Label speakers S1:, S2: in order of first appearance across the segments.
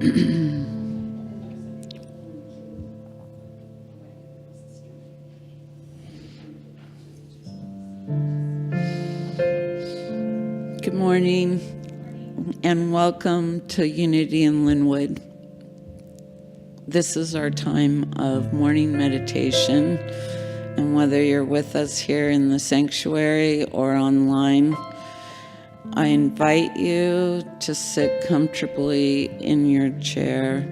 S1: Good morning and welcome to Unity in Lynnwood. This is our time of morning meditation, and whether you're with us here in the sanctuary or online, I invite you to sit comfortably in your chair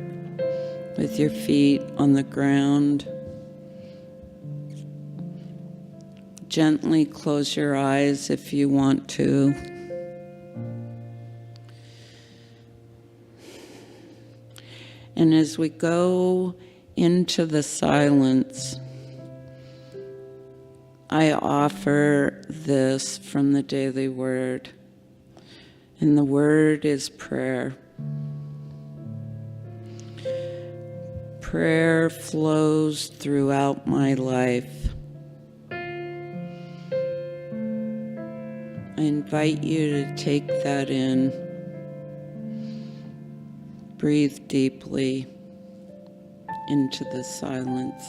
S1: with your feet on the ground. Gently close your eyes if you want to. And as we go into the silence, I offer this from the Daily Word. And the word is prayer. Prayer flows throughout my life. I invite you to take that in. Breathe deeply into the silence.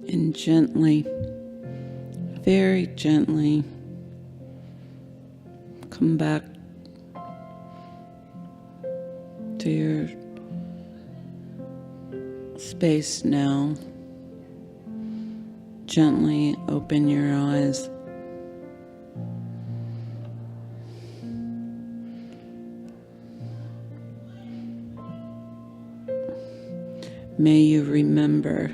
S1: And gently, very gently, come back to your space now. Gently open your eyes. May you remember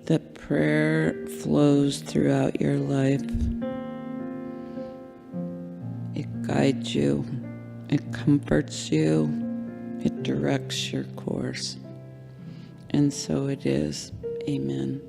S1: that prayer flows throughout your life. It guides you, it comforts you, it directs your course. And so it is. Amen.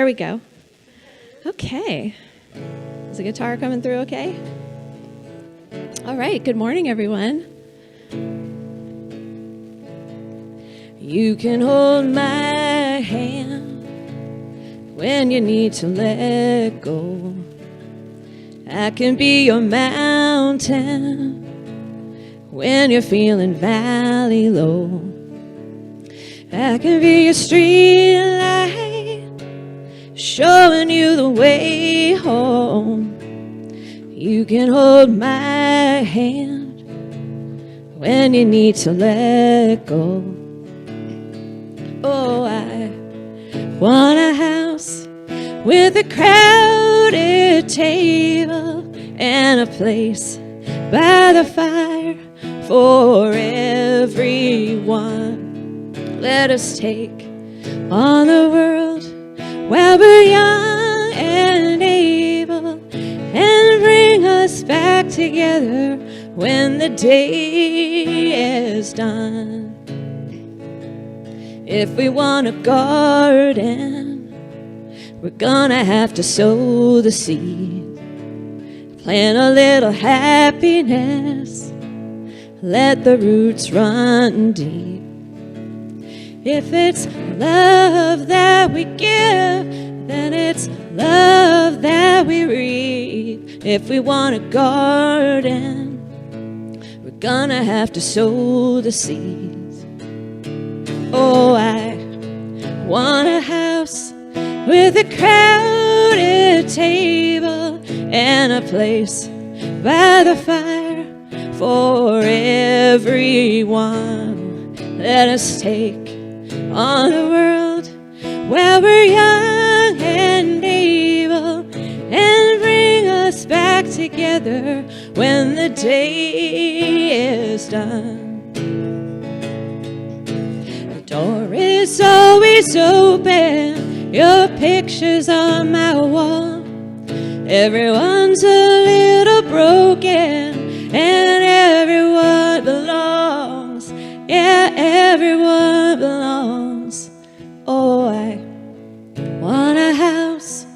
S2: There we go. Okay. Is the guitar coming through okay? All right. Good morning, everyone. You can hold my hand when you need to let go. I can be your mountain when you're feeling valley low. I can be your street light, showing you the way home. You can hold my hand when you need to let go. Oh, I want a house with a crowded table and a place by the fire for everyone. Let us take on the world while we're young and able, and bring us back together when the day is done. If we want a garden, we're gonna have to sow the seed, plant a little happiness, let the roots run deep. If it's love that we give, then it's love that we reap. If we want a garden, we're gonna have to sow the seeds. Oh, I want a house with a crowded table and a place by the fire for everyone. Let us take on the world while we're young and able, and bring us back together when the day is done. The door is always open, your picture's on my wall. Everyone's a little broken and everyone belongs. Yeah, everyone belongs. Oh, I want a house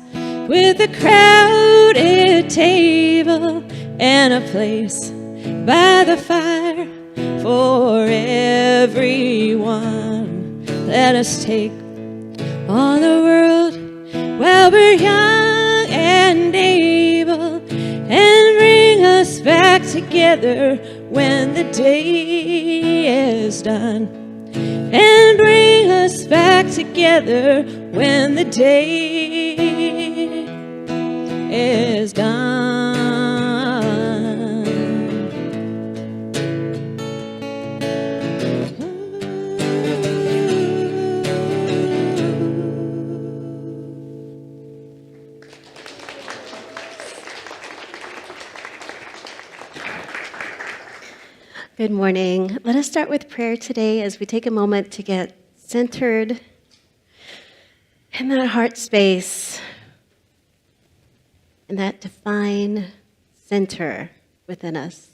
S2: with a crowded table and a place by the fire for everyone. Let us take on the world while we're young and able, and bring us back together when the day is done. And bring us back together when the day is done.
S3: Good morning. Let us start with prayer today as we take a moment to get centered in that heart space, in that divine center within us.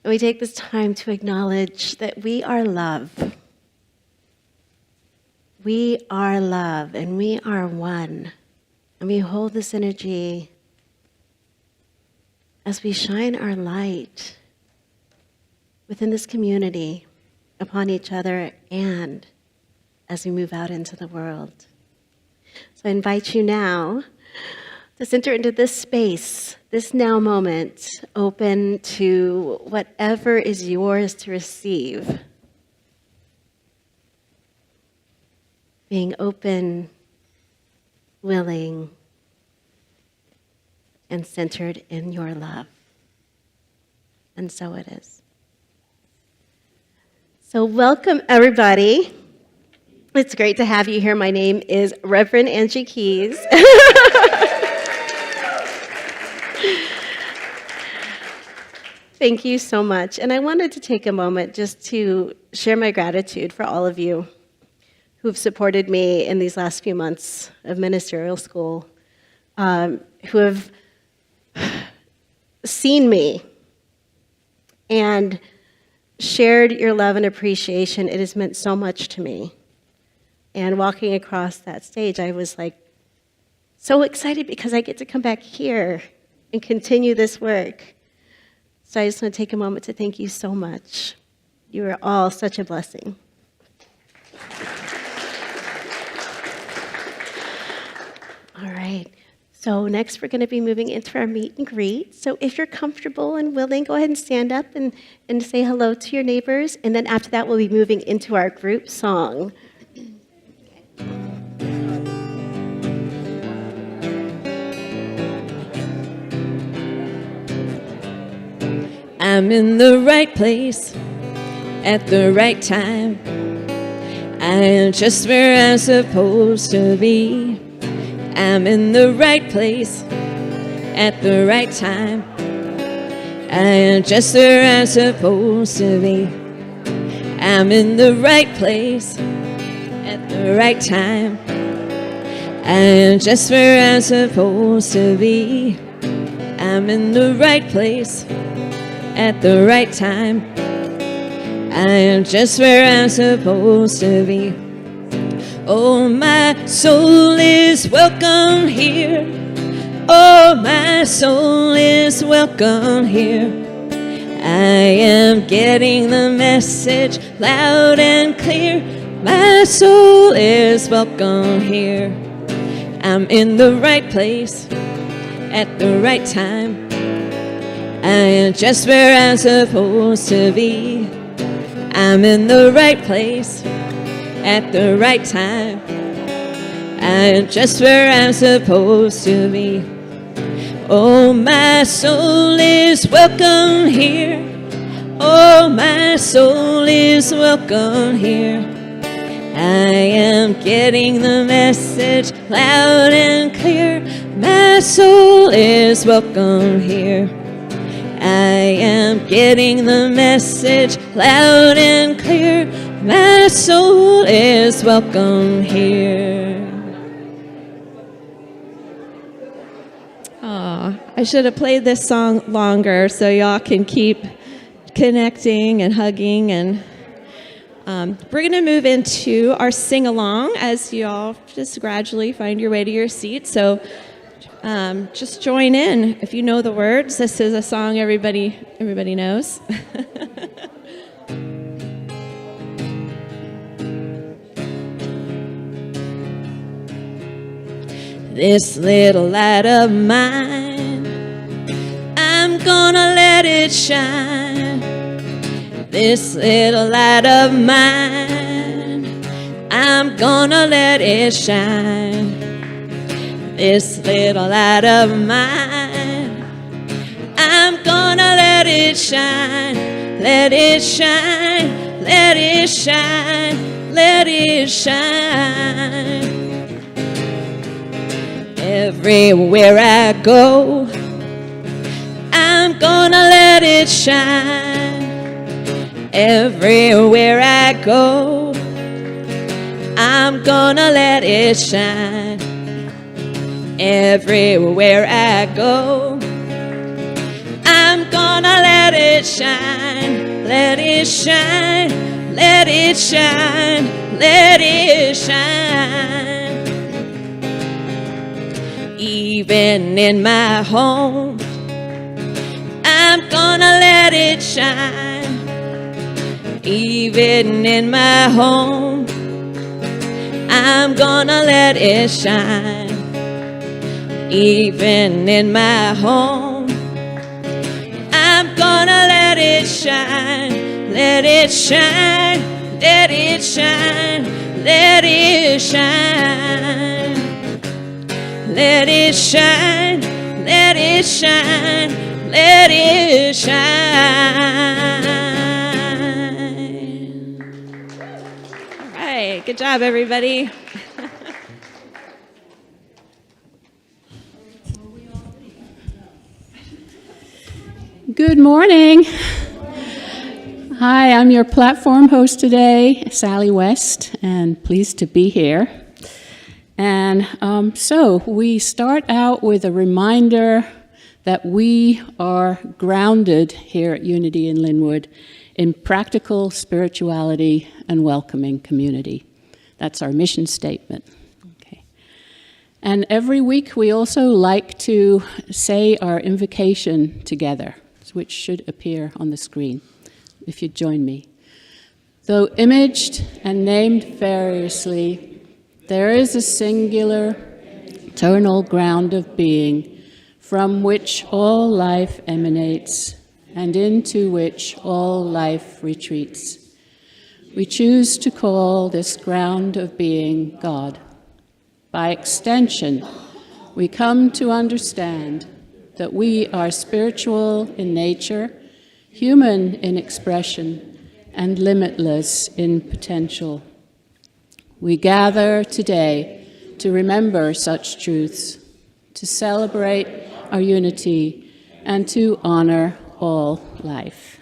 S3: And we take this time to acknowledge that we are love. We are love, and we are one. And we hold this energy as we shine our light within this community, upon each other, and as we move out into the world. So I invite you now to center into this space, this now moment, open to whatever is yours to receive. Being open, willing, and centered in your love. And so it is. So welcome, everybody. It's great to have you here. My name is Reverend Angie Keys. Thank you so much. And I wanted to take a moment just to share my gratitude for all of you who've supported me in these last few months of ministerial school, who have seen me and shared your love and appreciation. It has meant so much to me. And walking across that stage, I was like so excited because I get to come back here and continue this work. So I just want to take a moment to thank you so much. You are all such a blessing. All right. So next we're going to be moving into our meet and greet. So if you're comfortable and willing, go ahead and stand up and say hello to your neighbors. And then after that, we'll be moving into our group song.
S2: I'm in the right place at the right time. I am just where I'm supposed to be. I'm in the right place at the right time. I am just where I'm supposed to be. I'm in the right place at the right time. I am just where I'm supposed to be. I'm in the right place at the right time. I am just where I'm supposed to be. Oh, my soul is welcome here. Oh, my soul is welcome here. I am getting the message loud and clear. My soul is welcome here. I'm in the right place at the right time. I am just where I'm supposed to be. I'm in the right place at the right time. I am just where I'm supposed to be. Oh, my soul is welcome here. Oh, my soul is welcome here. I am getting the message loud and clear. My soul is welcome here. I am getting the message loud and clear. My soul is welcome here. Oh, I should have played this song longer so y'all can keep connecting and hugging. And we're going to move into our sing-along as y'all just gradually find your way to your seat. So just join in if you know the words. This is a song everybody knows. This little light of mine, I'm gonna let it shine. This little light of mine, I'm gonna let it shine. This little light of mine, I'm gonna let it shine. Let it shine, let it shine, let it shine. Everywhere I go, I'm gonna let it shine. Everywhere I go, I'm gonna let it shine. Everywhere I go, I'm gonna let it shine. Let it shine, let it shine, let it shine. Even in my home, I'm gonna let it shine. Even in my home, I'm gonna let it shine. Even in my home, I'm gonna let it shine. Let it shine, let it shine, let it shine. Let it shine, let it shine, let it shine. All right, good job, everybody.
S4: Good morning. Hi, I'm your platform host today, Sally West, and pleased to be here. And so we start out with a reminder that we are grounded here at Unity in Lynnwood in practical spirituality and welcoming community. That's our mission statement. Okay. And every week we also like to say our invocation together, which should appear on the screen, if you'd join me. Though imaged and named variously, there is a singular, eternal ground of being, from which all life emanates, and into which all life retreats. We choose to call this ground of being God. By extension, we come to understand that we are spiritual in nature, human in expression, and limitless in potential. We gather today to remember such truths, to celebrate our unity, and to honor all life.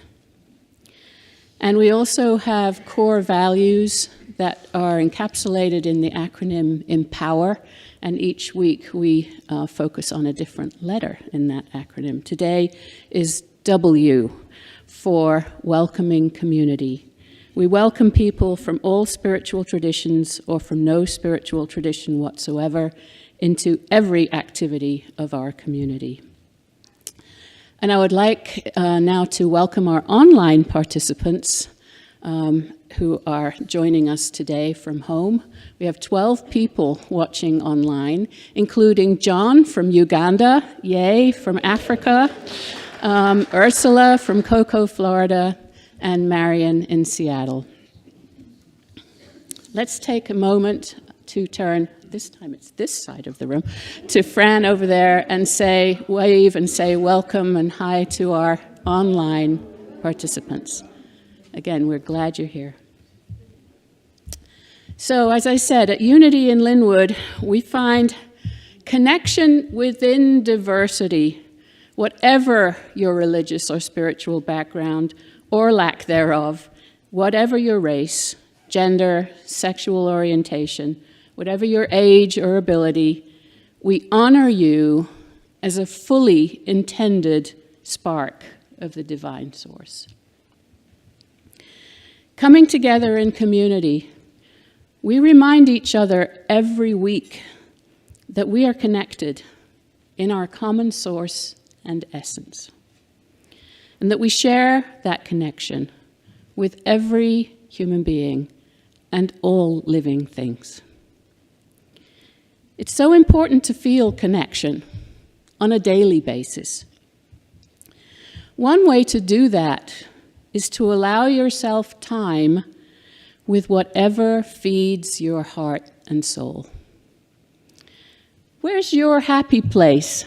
S4: And we also have core values that are encapsulated in the acronym EMPOWER, and each week we focus on a different letter in that acronym. Today is W, for welcoming community. We welcome people from all spiritual traditions or from no spiritual tradition whatsoever into every activity of our community. And I would like now to welcome our online participants who are joining us today from home. We have 12 people watching online, including John from Uganda, Ye from Africa, Ursula from Cocoa, Florida, and Marion in Seattle. Let's take a moment to turn, this time it's this side of the room, to Fran over there and wave and say welcome and hi to our online participants. Again, we're glad you're here. So, as I said, at Unity in Lynnwood, we find connection within diversity. Whatever your religious or spiritual background or lack thereof, whatever your race, gender, sexual orientation, whatever your age or ability, we honor you as a fully intended spark of the divine source. Coming together in community, we remind each other every week that we are connected in our common source and essence, and that we share that connection with every human being and all living things. It's so important to feel connection on a daily basis. One way to do that is to allow yourself time with whatever feeds your heart and soul. Where's your happy place?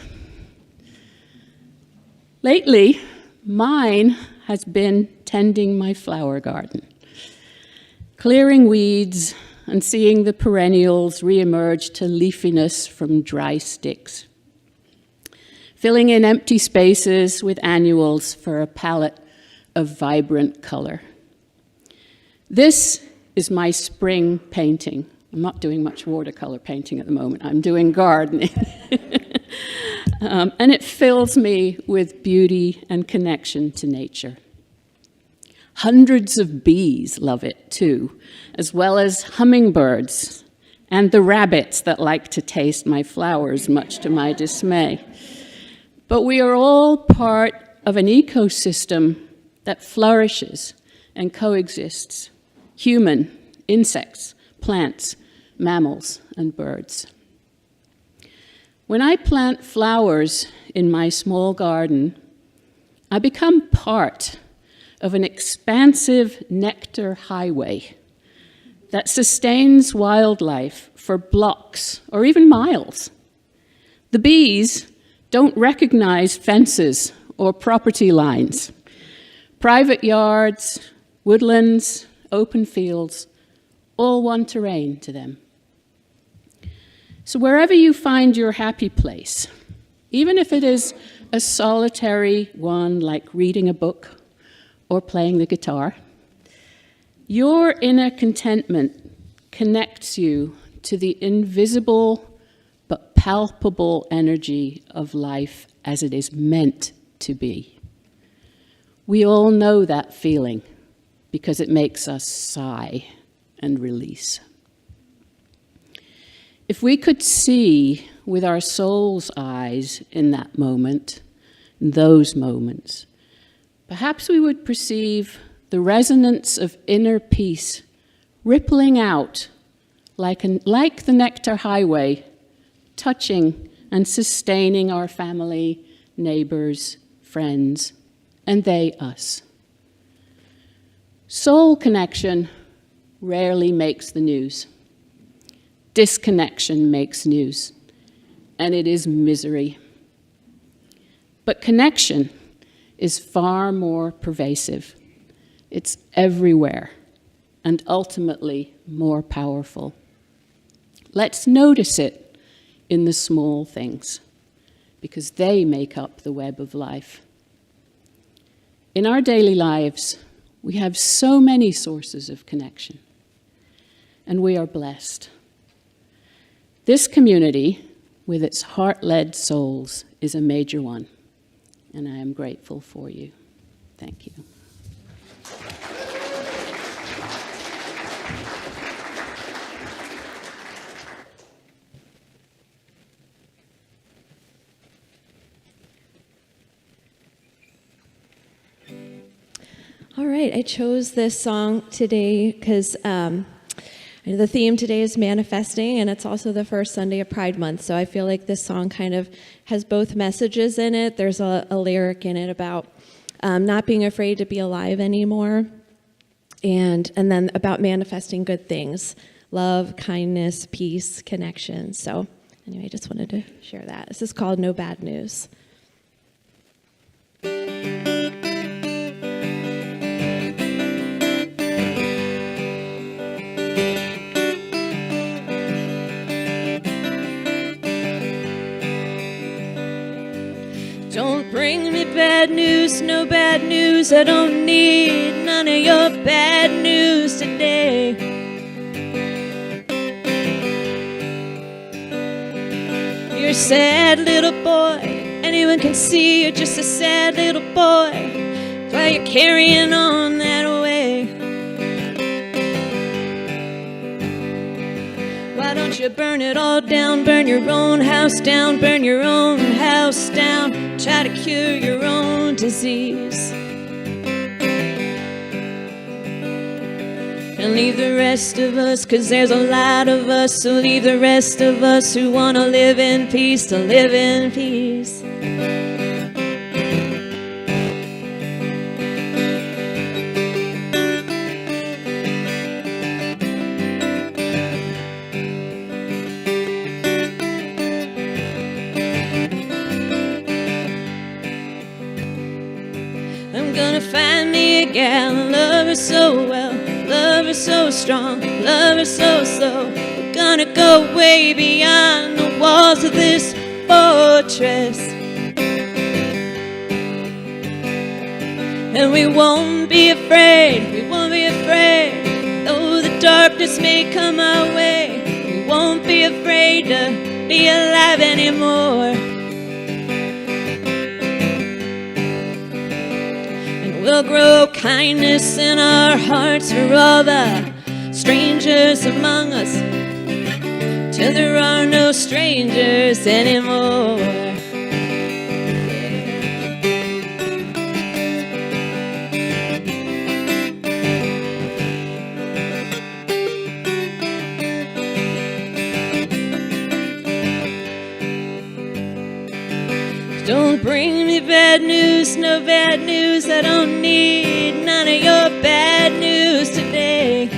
S4: Lately, mine has been tending my flower garden, clearing weeds and seeing the perennials reemerge to leafiness from dry sticks, filling in empty spaces with annuals for a palette of vibrant color. This is my spring painting. I'm not doing much watercolor painting at the moment. I'm doing gardening. And it fills me with beauty and connection to nature. Hundreds of bees love it too, as well as hummingbirds and the rabbits that like to taste my flowers, much to my dismay. But we are all part of an ecosystem that flourishes and coexists: human, insects, plants, mammals, and birds. When I plant flowers in my small garden, I become part of an expansive nectar highway that sustains wildlife for blocks or even miles. The bees don't recognize fences or property lines. Private yards, woodlands, open fields, all one terrain to them. So wherever you find your happy place, even if it is a solitary one like reading a book or playing the guitar, your inner contentment connects you to the invisible but palpable energy of life as it is meant to be. We all know that feeling because it makes us sigh and release. If we could see with our soul's eyes in that moment, in those moments, perhaps we would perceive the resonance of inner peace rippling out like the nectar highway, touching and sustaining our family, neighbors, friends, and they us. Soul connection rarely makes the news. Disconnection makes news, and it is misery. But connection is far more pervasive. It's everywhere, and ultimately more powerful. Let's notice it in the small things, because they make up the web of life. In our daily lives, we have so many sources of connection, and we are blessed. This community, with its heart-led souls, is a major one, and I am grateful for you. Thank you.
S2: All right, I chose this song today because the theme today is manifesting, and it's also the first Sunday of Pride Month, so I feel like this song kind of has both messages in it. There's a lyric in it about not being afraid to be alive anymore, and then about manifesting good things, love, kindness, peace, connection. So anyway, I just wanted to share that. This is called No Bad News. Don't bring me bad news, no bad news. I don't need none of your bad news today. You're a sad little boy. Anyone can see you're just a sad little boy. That's why you're carrying on that way. Why don't you burn it all down? Burn your own house down. Burn your own house down. Try to cure your own disease. And leave the rest of us, 'cause there's a lot of us. So leave the rest of us who want to live in peace to live in peace. Find me a gal, love her so well, love her so strong, love her so slow. We're gonna go way beyond the walls of this fortress, and we won't be afraid, we won't be afraid. Though the darkness may come our way, we won't be afraid to be alive anymore. We'll grow kindness in our hearts for all the strangers among us, till there are no strangers anymore. Don't bring me bad news, no bad news. I don't need none of your bad news today.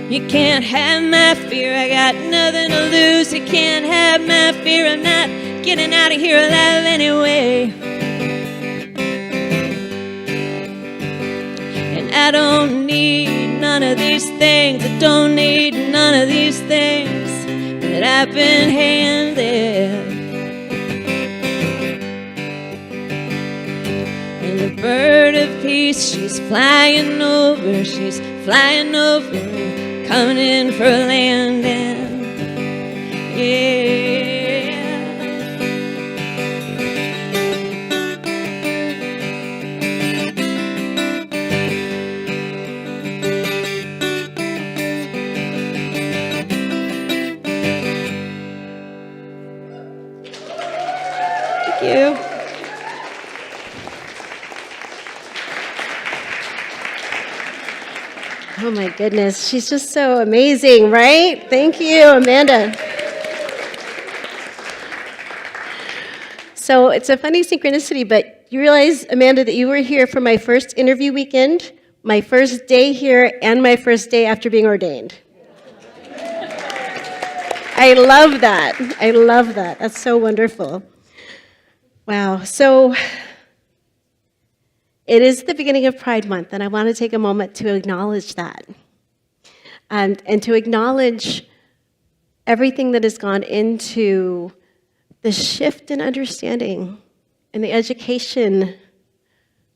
S2: You can't have my fear, I got nothing to lose. You can't have my fear, I'm not getting out of here alive anyway. And I don't need none of these things, I don't need none of these things that I've been handed. And the bird of peace, she's flying over, coming in for a landing. Yeah.
S3: you. Oh my goodness, she's just so amazing, right? Thank you, Amanda. So it's a funny synchronicity, but you realize, Amanda, that you were here for my first interview weekend, my first day here, and my first day after being ordained. I love that. I love that. That's so wonderful. Wow. So it is the beginning of Pride Month, and I want to take a moment to acknowledge that. And to acknowledge everything that has gone into the shift in understanding and the education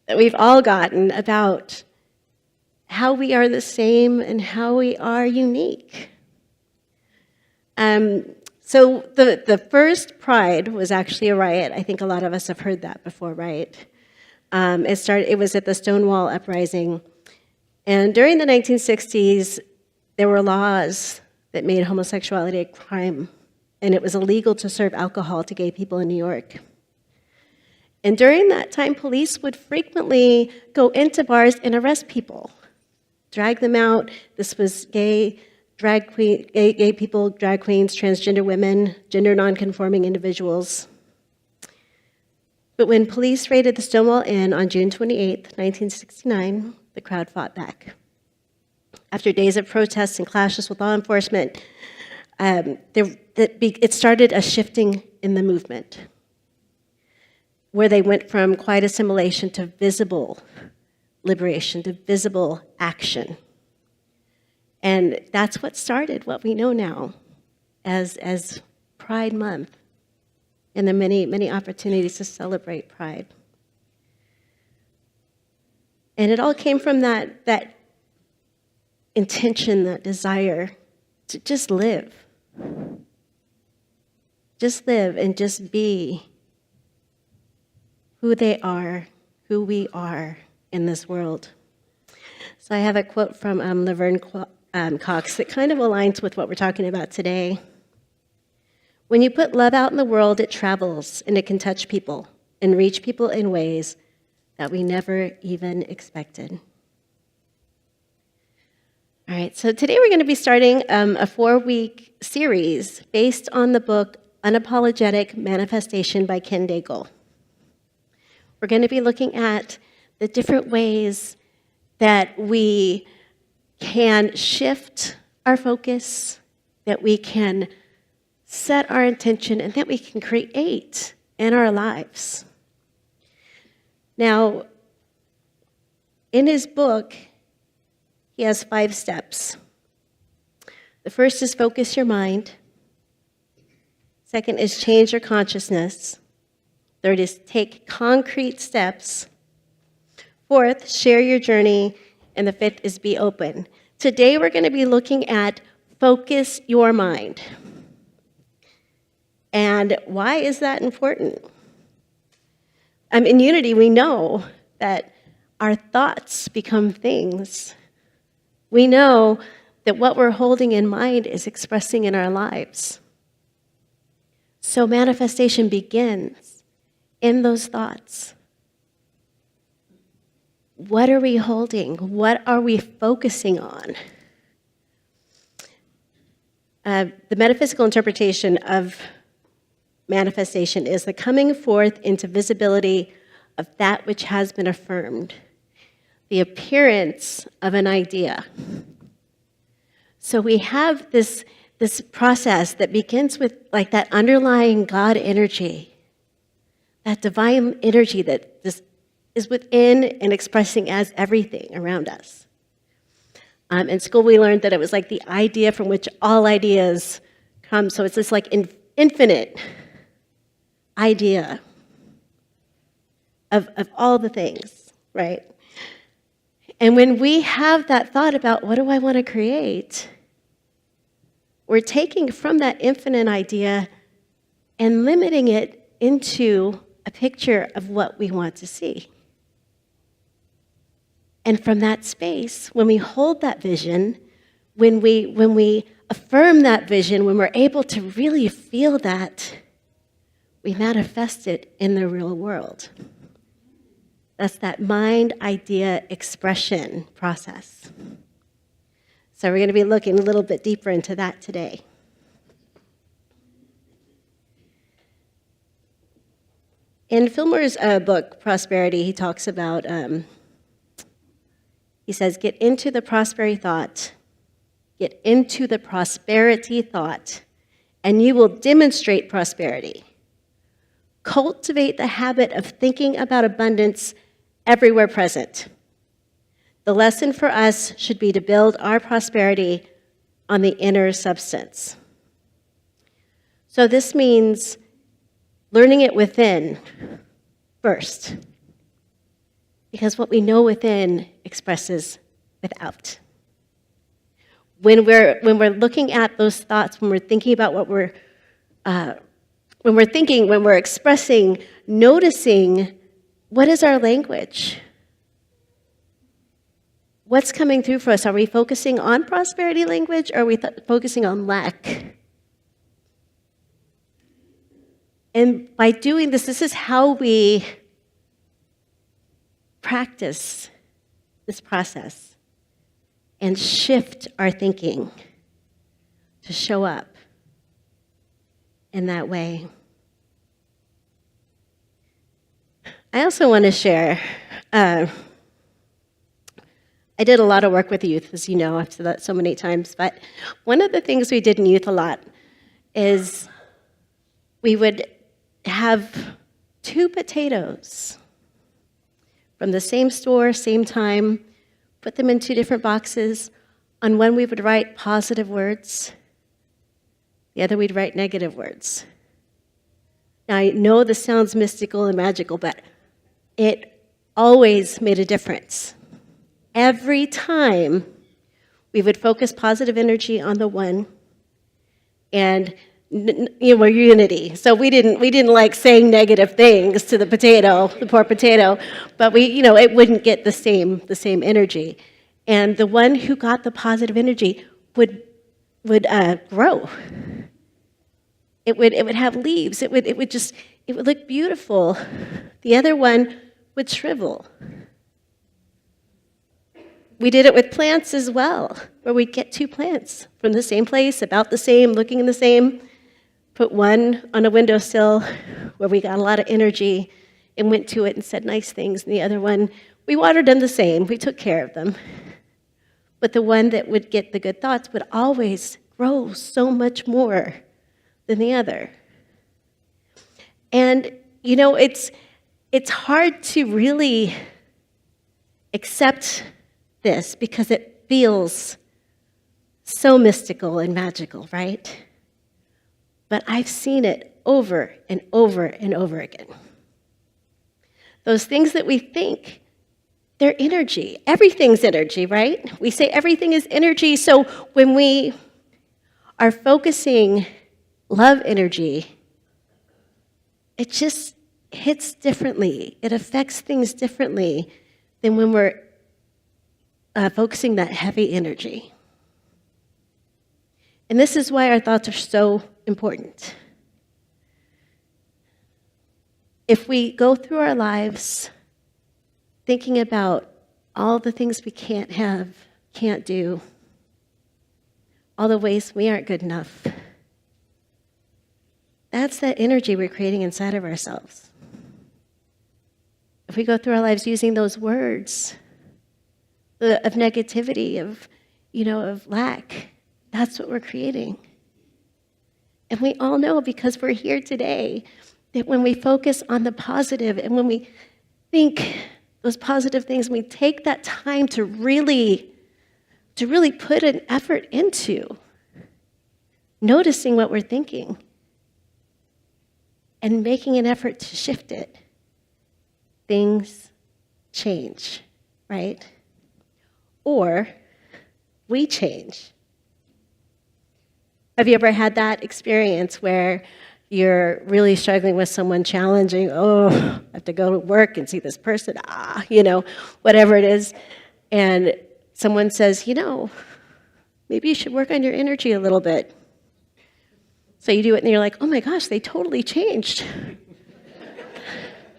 S3: that we've all gotten about how we are the same and how we are unique. So the first Pride was actually a riot. I think a lot of us have heard that before, right? It was at the Stonewall Uprising. And during the 1960s, there were laws that made homosexuality a crime, and it was illegal to serve alcohol to gay people in New York. And during that time, police would frequently go into bars and arrest people, drag them out. This was gay people, drag queens, transgender women, gender nonconforming individuals. But when police raided the Stonewall Inn on June 28, 1969, the crowd fought back. After days of protests and clashes with law enforcement, it started a shifting in the movement, where they went from quiet assimilation to visible liberation, to visible action. And that's what started what we know now as Pride Month, and the many, many opportunities to celebrate Pride. And it all came from that intention, that desire to just live. Just live and just be who they are, who we are in this world. So I have a quote from Laverne Cox that kind of aligns with what we're talking about today. When you put love out in the world, it travels and it can touch people and reach people in ways that we never even expected. All right, so today we're going to be starting a 4-week series based on the book Unapologetic Manifestation by Ken Daigle. We're going to be looking at the different ways that we can shift our focus, that we can set our intention, and that we can create in our lives. Now, in his book, he has 5 steps. The first is focus your mind. Second is change your consciousness. Third is take concrete steps. Fourth, share your journey. And the 5th is be open. Today we're going to be looking at focus your mind. And why is that important? In Unity, we know that our thoughts become things. We know that what we're holding in mind is expressing in our lives. So manifestation begins in those thoughts. What are we holding? What are we focusing on? The metaphysical interpretation of manifestation is the coming forth into visibility of that which has been affirmed, the appearance of an idea. So we have this process that begins with like that underlying God energy, that divine energy that is within and expressing as everything around us. In school, we learned that it was like the idea from which all ideas come. So it's this like infinite idea of all the things, right? And when we have that thought about what do I want to create, we're taking from that infinite idea and limiting it into a picture of what we want to see. And from that space, when we hold that vision, when we affirm that vision, when we're able to really feel that, we manifest it in the real world. That's that mind idea expression process. So we're going to be looking a little bit deeper into that today. In Fillmore's book, Prosperity, he talks about, he says, get into the prosperity thought, and you will demonstrate prosperity. Cultivate the habit of thinking about abundance everywhere present. The lesson for us should be to build our prosperity on the inner substance. So this means learning it within first, because what we know within expresses without. When we're looking at those thoughts, when we're thinking about what we're expressing, noticing, what is our language? What's coming through for us? Are we focusing on prosperity language, or are we focusing on lack? And by doing this, this is how we practice this process and shift our thinking to show up in that way. I also want to share, I did a lot of work with youth, as you know, I've said that so many times, but one of the things we did in youth a lot is we would have 2 potatoes from the same store, same time, put them in 2 different boxes. On one we would write positive words, the other we'd write negative words. Now I know this sounds mystical and magical, but it always made a difference. Every time we would focus positive energy on the one, and we're unity. So we didn't like saying negative things to the potato, the poor potato, but it wouldn't get the same energy. And the one who got the positive energy would grow. It would have leaves. It would look beautiful. The other one would shrivel. We did it with plants as well, where we'd get 2 plants from the same place, about the same, looking the same. Put one on a windowsill where we got a lot of energy and went to it and said nice things. And the other one, we watered them the same. We took care of them. But the one that would get the good thoughts would always grow so much more than the other. And, it's hard to really accept this because it feels so mystical and magical, right? But I've seen it over and over and over again. Those things that we think, they're energy. Everything's energy, right? We say everything is energy. So when we are focusing love energy, it just hits differently. It affects things differently than when we're focusing that heavy energy. And this is why our thoughts are so important. If we go through our lives thinking about all the things we can't have, can't do, all the ways we aren't good enough, that's that energy we're creating inside of ourselves. If we go through our lives using those words of negativity, of lack, that's what we're creating. And we all know, because we're here today, that when we focus on the positive and when we think those positive things, we take that time to really put an effort into noticing what we're thinking and making an effort to shift it, things change, right? Or we change. Have you ever had that experience where you're really struggling with someone challenging? Oh, I have to go to work and see this person, whatever it is. And someone says, maybe you should work on your energy a little bit. So you do it and you're like, oh my gosh, they totally changed.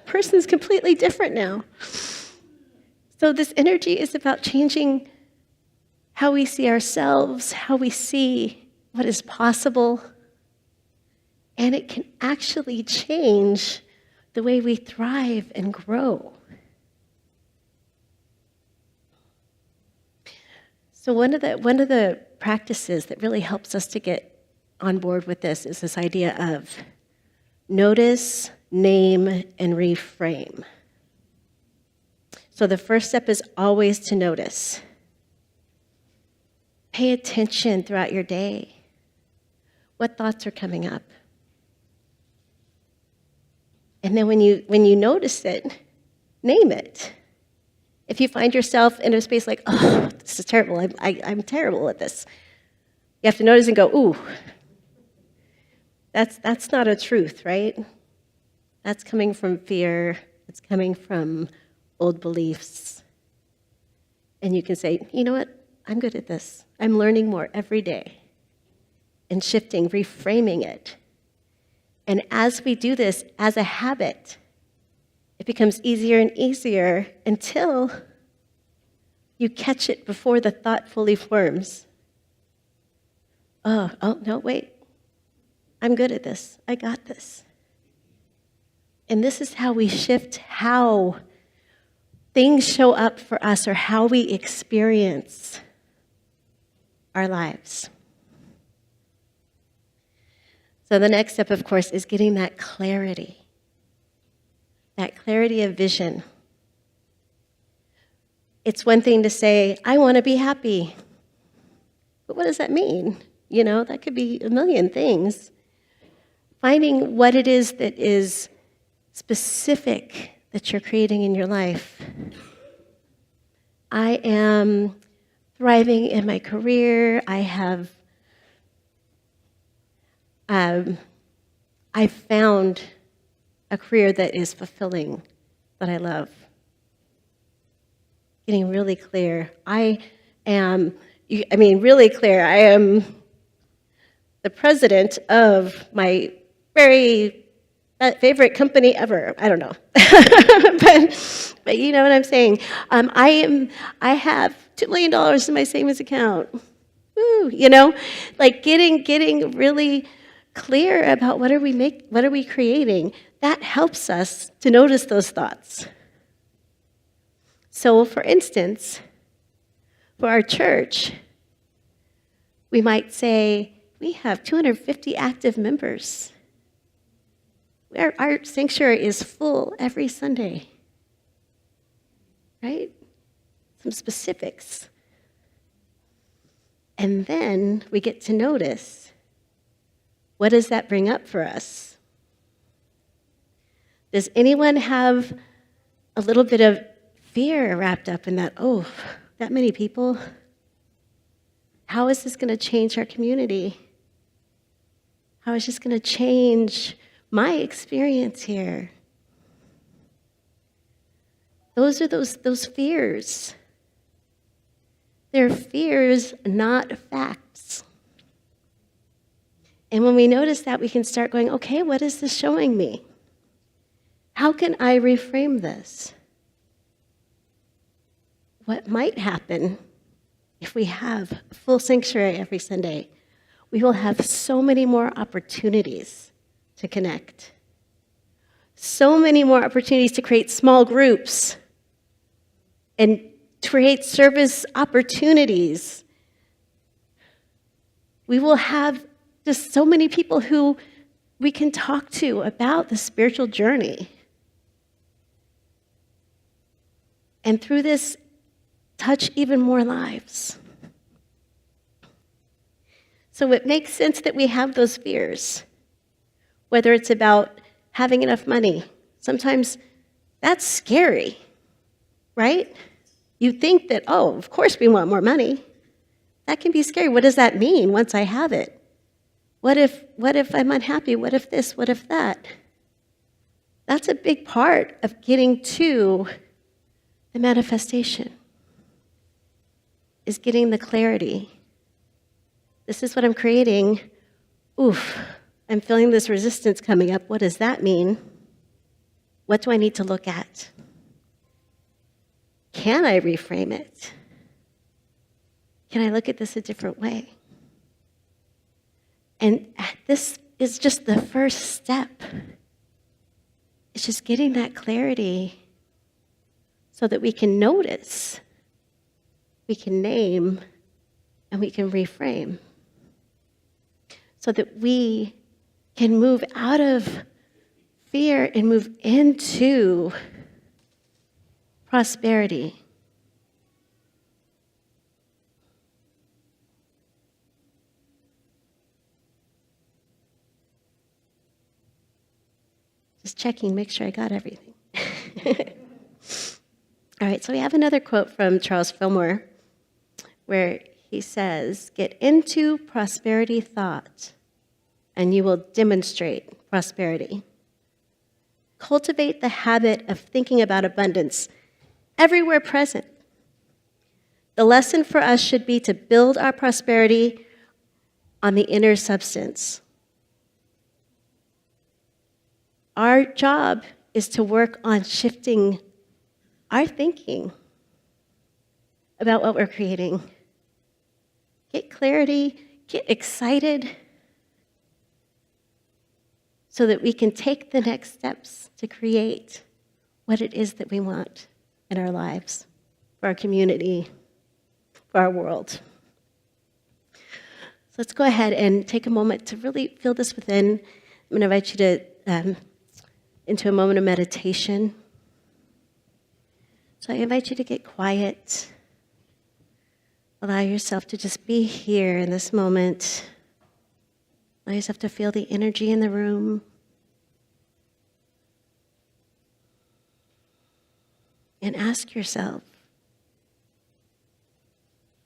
S3: Person's completely different now. So this energy is about changing how we see ourselves, how we see what is possible, and it can actually change the way we thrive and grow. So one of the practices that really helps us to get on board with this is this idea of notice, name, and reframe. So the first step is always to notice. Pay attention throughout your day. What thoughts are coming up? And then when you notice it, name it. If you find yourself in a space like, oh, this is terrible, I'm terrible at this, you have to notice and go, ooh, that's not a truth, right? That's coming from fear. It's coming from old beliefs. And you can say, you know what? I'm good at this. I'm learning more every day. And shifting, reframing it. And as we do this as a habit, it becomes easier and easier until you catch it before the thought fully forms. Oh, no, wait. I'm good at this. I got this. And this is how we shift how things show up for us or how we experience our lives. So the next step, of course, is getting that clarity of vision. It's one thing to say, I want to be happy. But what does that mean? You know, that could be a million things. Finding what it is that is specific that you're creating in your life. I am thriving in my career. I've found a career that is fulfilling, that I love. Getting really clear. Really clear. I am the president of my very favorite company ever. I don't know. but you know what I'm saying. I have $2 million in my savings account. Woo, you know, like getting really clear about what are we creating. That helps us to notice those thoughts. So, for instance, for our church, we might say we have 250 active members. Our sanctuary is full every Sunday, right? Some specifics. And then we get to notice, what does that bring up for us? Does anyone have a little bit of fear wrapped up in that? Oh, that many people? How is this going to change our community? How is this going to change my experience here? Those are those fears. They're fears, not facts. And when we notice that, we can start going, okay, what is this showing me? How can I reframe this? What might happen if we have full sanctuary every Sunday? We will have so many more opportunities to connect. So many more opportunities to create small groups and create service opportunities. We will have just so many people who we can talk to about the spiritual journey. And through this, touch even more lives. So it makes sense that we have those fears, whether it's about having enough money. Sometimes that's scary, right? You think that, oh, of course we want more money. That can be scary. What does that mean once I have it? What if I'm unhappy? What if this? What if that? That's a big part of getting to the manifestation, is getting the clarity. This is what I'm creating. Oof, I'm feeling this resistance coming up. What does that mean? What do I need to look at? Can I reframe it? Can I look at this a different way? And this is just the first step. It's just getting that clarity so that we can notice, we can name, and we can reframe. So that we can move out of fear and move into prosperity. Just checking, make sure I got everything. All right, so we have another quote from Charles Fillmore where he says, "Get into prosperity thought, and you will demonstrate prosperity. Cultivate the habit of thinking about abundance everywhere present. The lesson for us should be to build our prosperity on the inner substance. Our job is to work on shifting our thinking about what we're creating. Get clarity, get excited, so that we can take the next steps to create what it is that we want in our lives, for our community, for our world." So let's go ahead and take a moment to really feel this within. I'm going to invite you to into a moment of meditation. So I invite you to get quiet. Allow yourself to just be here in this moment. Allow yourself to feel the energy in the room. And ask yourself,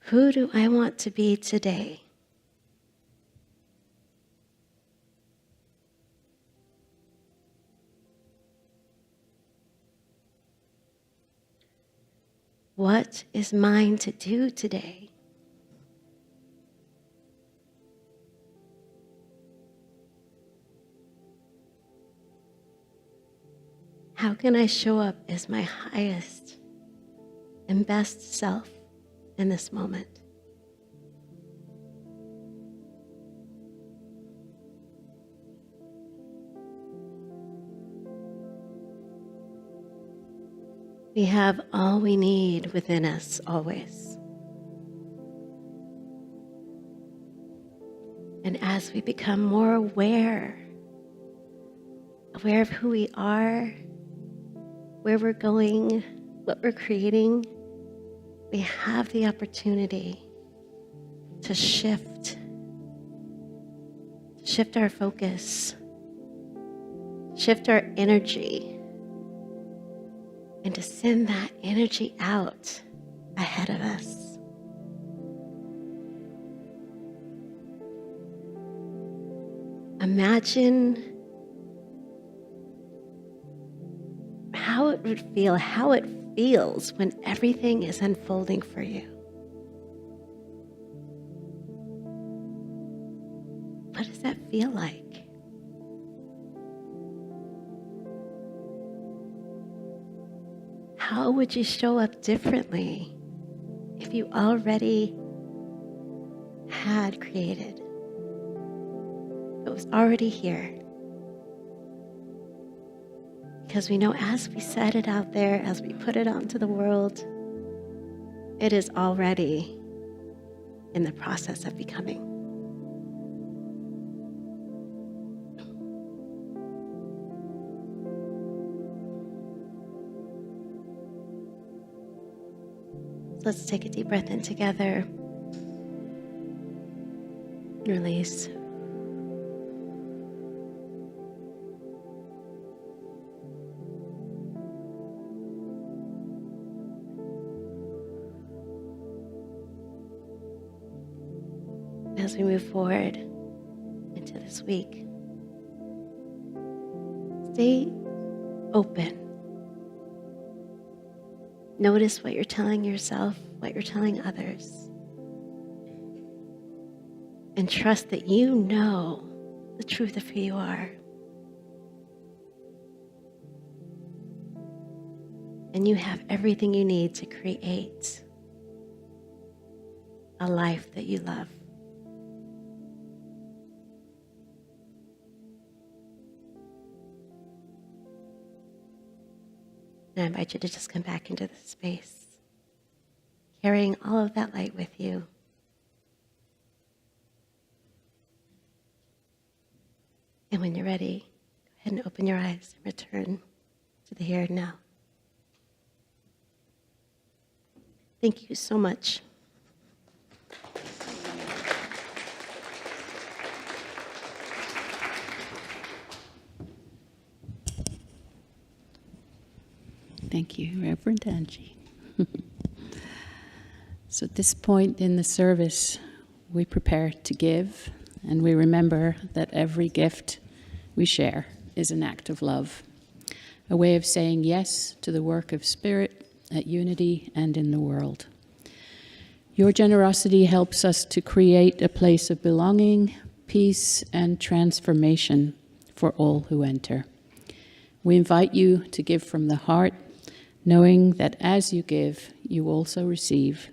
S3: who do I want to be today? What is mine to do today? How can I show up as my highest and best self in this moment? We have all we need within us always. And as we become more aware of who we are, where we're going, what we're creating, we have the opportunity to shift our focus, shift our energy, and to send that energy out ahead of us. Imagine how it would feel, how it feels when everything is unfolding for you. What does that feel like? How would you show up differently if you already had created? It was already here. Because we know as we set it out there, as we put it out into the world, it is already in the process of becoming. So let's take a deep breath in together. Release. As we move forward into this week, stay open. Notice what you're telling yourself, what you're telling others. And trust that you know the truth of who you are. And you have everything you need to create a life that you love. And I invite you to just come back into this space, carrying all of that light with you. And when you're ready, go ahead and open your eyes and return to the here and now. Thank you so much.
S4: Thank you, Reverend Angie. So at this point in the service, we prepare to give, and we remember that every gift we share is an act of love, a way of saying yes to the work of Spirit at Unity and in the world. Your generosity helps us to create a place of belonging, peace, and transformation for all who enter. We invite you to give from the heart, knowing that as you give, you also receive,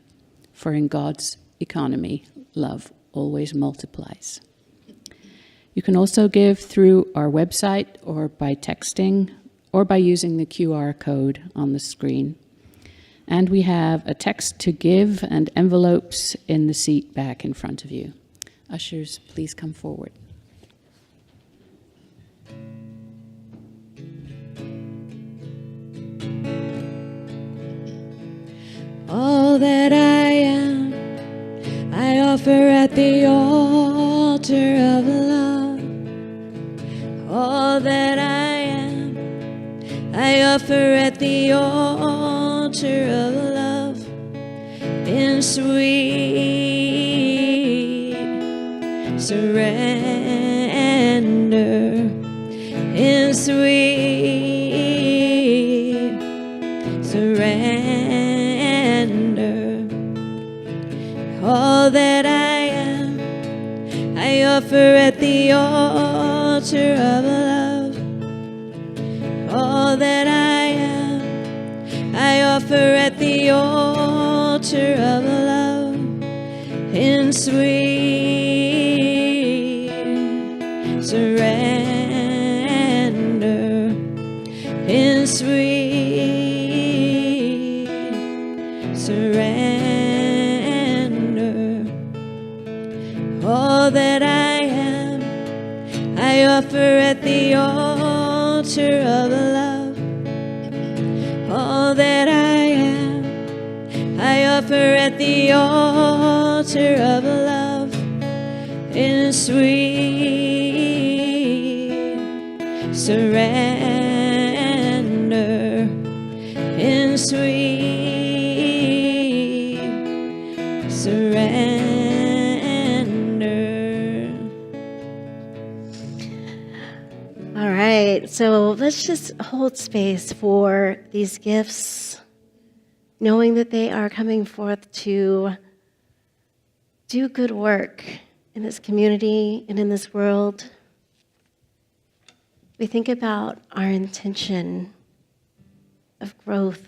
S4: for in God's economy, love always multiplies. You can also give through our website or by texting or by using the QR code on the screen. And we have a text to give and envelopes in the seat back in front of you. Ushers, please come forward.
S2: All that I am, I offer at the altar of love. All that I am, I offer at the altar of love. In sweet surrender, in sweet surrender. All that I am, I offer at the altar of love. All that I am, I offer at the altar of love. In sweet surrender, in sweet surrender. All that I am, I offer at the altar of love. All that I am, I offer at the altar of love. In sweet surrender, in sweet surrender.
S3: All right, so let's just hold space for these gifts, knowing that they are coming forth to do good work in this community and in this world. We think about our intention of growth,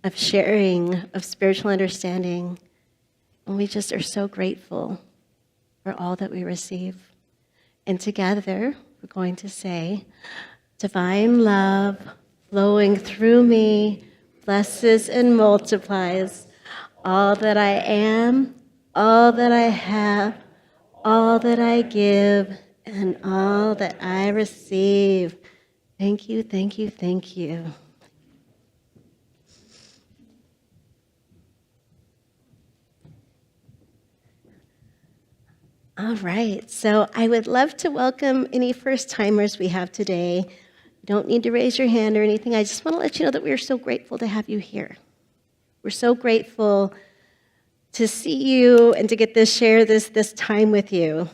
S3: of sharing, of spiritual understanding, and we just are so grateful for all that we receive. And together, we're going to say, divine love flowing through me blesses and multiplies all that I am, all that I have, all that I give, and all that I receive. Thank you, thank you, thank you. All right, so I would love to welcome any first-timers we have today. You don't need to raise your hand or anything. I just want to let you know that we are so grateful to have you here. We're so grateful to see you and to get to share this time with you.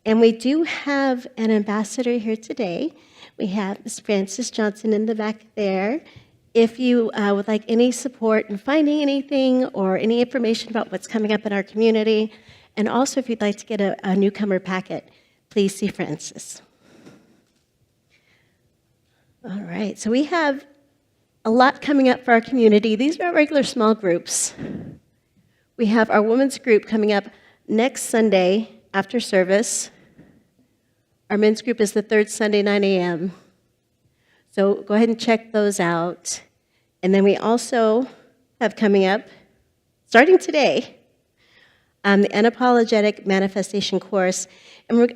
S3: And we do have an ambassador here today. We have Ms. Frances Johnson in the back there. If you would like any support in finding anything or any information about what's coming up in our community, and also if you'd like to get a newcomer packet, Please see Francis. All right, so we have a lot coming up for our community. These are our regular small groups. We have our women's group coming up next Sunday after service. Our men's group is the third Sunday, 9 a.m. So go ahead and check those out. And then we also have coming up, starting today, the Unapologetic Manifestation course. And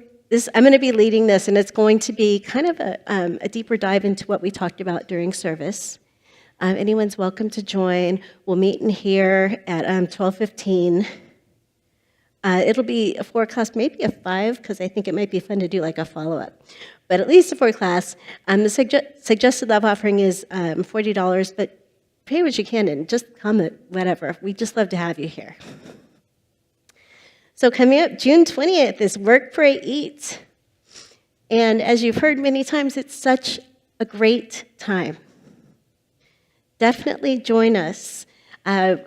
S3: I'm going to be leading this, and it's going to be kind of a deeper dive into what we talked about during service. Anyone's welcome to join. We'll meet in here at 12:15. It'll be a 4 class, maybe a 5, because I think it might be fun to do like a follow-up. But at least a 4 class. The suggested love offering is $40, but pay what you can and just come at whatever. We'd just love to have you here. So coming up June 20th is Work, Pray, Eat. And as you've heard many times, it's such a great time. Definitely join us. The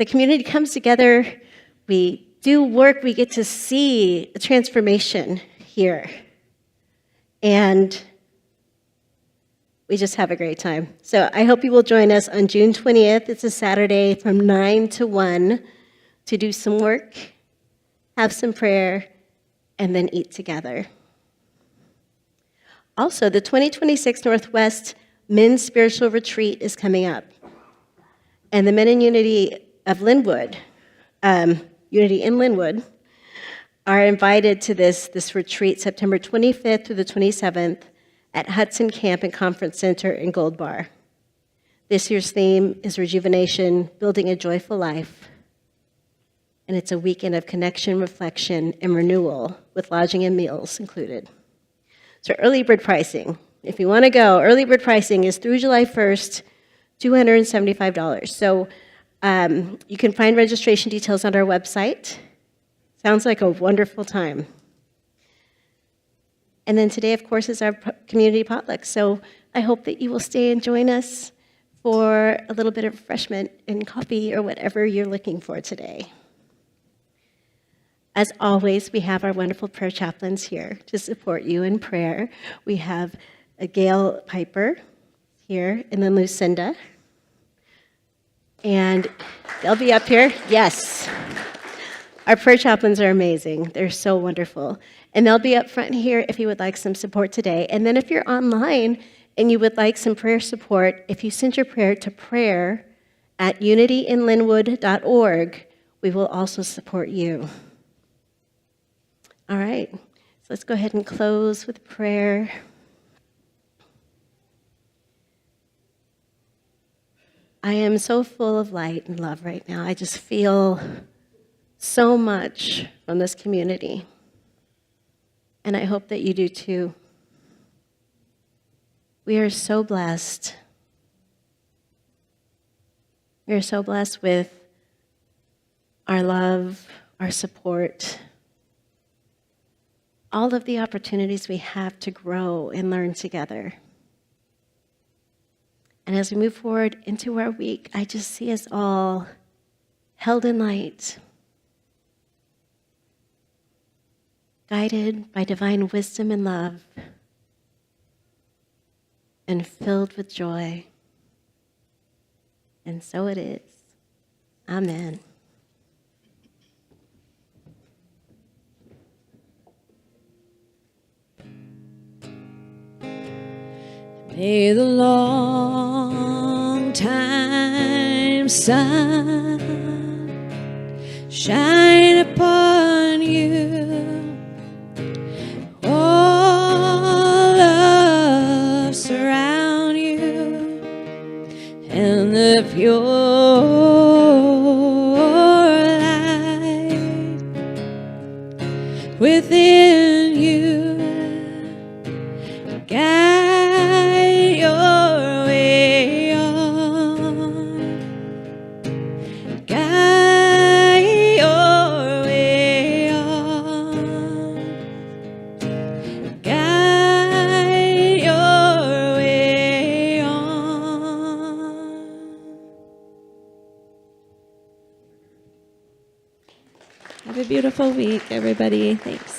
S3: community comes together. We do work. We get to see a transformation here. And we just have a great time. So I hope you will join us on June 20th. It's a Saturday from 9 to 1 to do some work, have some prayer, and then eat together. Also, the 2026 Northwest Men's Spiritual Retreat is coming up. And the Men in Unity of Lynnwood, Unity in Lynnwood, are invited to this retreat September 25th through the 27th at Hudson Camp and Conference Center in Gold Bar. This year's theme is Rejuvenation, Building a Joyful Life. And it's a weekend of connection, reflection, and renewal with lodging and meals included. So early bird pricing. If you want to go, early bird pricing is through July 1st, $275. So you can find registration details on our website. Sounds like a wonderful time. And then today, of course, is our community potluck. So I hope that you will stay and join us for a little bit of refreshment and coffee or whatever you're looking for today. As always, we have our wonderful prayer chaplains here to support you in prayer. We have Gail Piper here, and then Lucinda. And they'll be up here. Yes. Our prayer chaplains are amazing. They're so wonderful. And they'll be up front here if you would like some support today. And then if you're online and you would like some prayer support, if you send your prayer to prayer@unityinlynnwood.org, we will also support you. All right, so let's go ahead and close with prayer. I am so full of light and love right now. I just feel so much from this community. And I hope that you do too. We are so blessed. We are so blessed with our love, our support, all of the opportunities we have to grow and learn together. And as we move forward into our week, I just see us all held in light, guided by divine wisdom and love, and filled with joy. And so it is. Amen.
S2: May the long time sun shine upon you, all love surround you, and the pure light within you guide your way on, guide your way on, guide your way on. Have a beautiful week, everybody. Thanks.